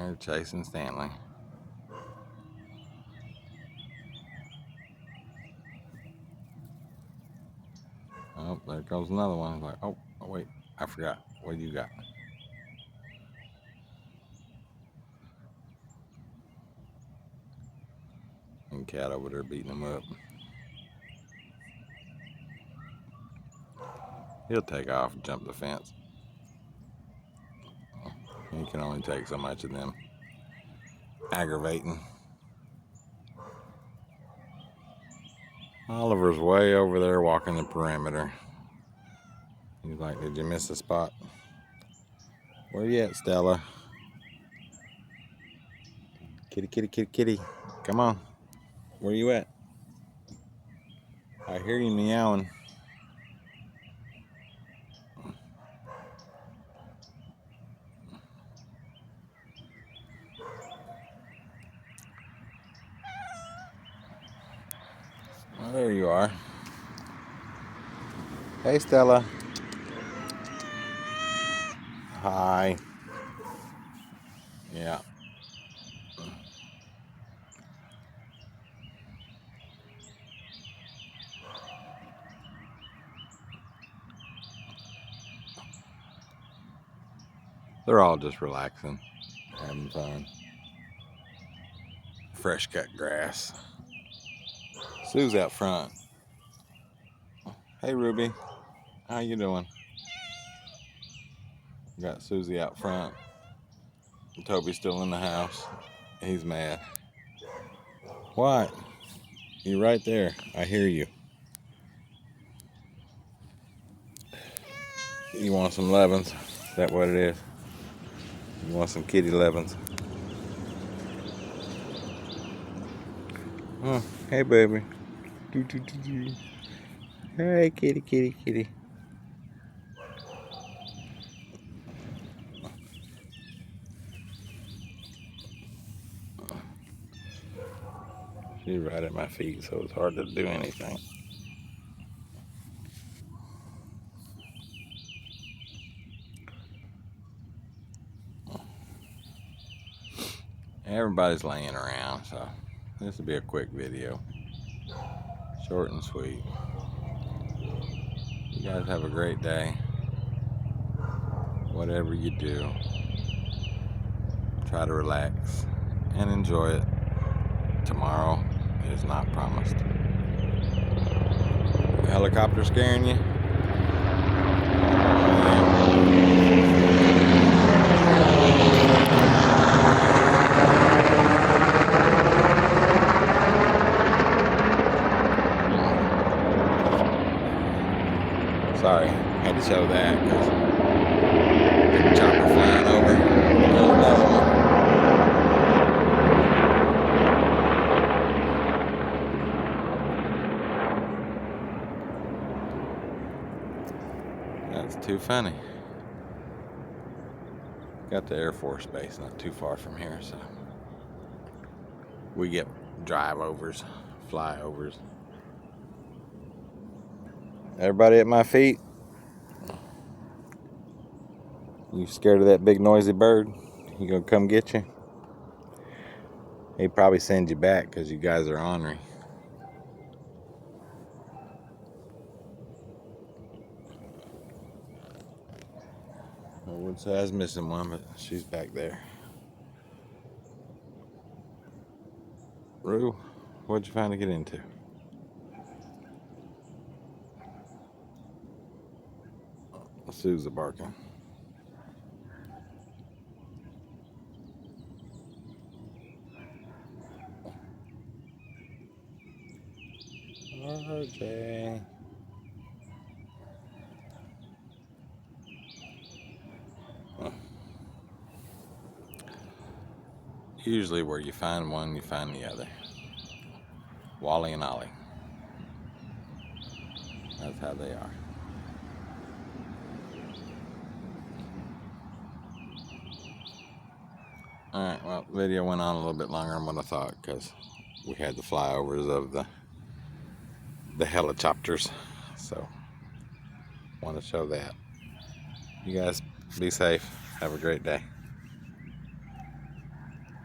They're chasing Stanley. Oh, there goes another one. Like, oh, wait, I forgot. What do you got? And cat over there beating him up. He'll take off and jump the fence. He can only take so much of them. Aggravating. Oliver's way over there walking the perimeter. He's like, did you miss a spot? Where you at, Stella? Kitty, kitty, kitty, kitty. Come on. Where you at? I hear you meowing. Well, there you are. Hey, Stella. Hi. Yeah. They're all just relaxing, having fun. Fresh cut grass. Sue's out front. Hey, Ruby. How you doing? Got Susie out front. Toby's still in the house. He's mad. What? You're right there. I hear you. You want some Levins? Is that what it is? You want some kitty Levins? Oh, hey, baby. Hey, kitty, kitty, kitty. She's right at my feet, so it's hard to do anything. Everybody's laying around, so this will be a quick video. Short and sweet. You guys have a great day. Whatever you do, try to relax and enjoy it. Tomorrow is not promised. The helicopter scaring you? Sorry, had to show that because big chopper flying over. There's another one. That's too funny. Got the Air Force Base not too far from here, so we get drive-overs, flyovers. Everybody at my feet? You scared of that big noisy bird? He gonna come get you? He probably send you back because you guys are ornery. I would say I was missing one, but she's back there. Rue, what'd you finally get into? Sue's a barking. RJ. Usually where you find one, you find the other. Wally and Ollie. That's how they are. Alright, well, the video went on a little bit longer than what I thought because we had the flyovers of the helicopters. So, want to show that. You guys be safe. Have a great day.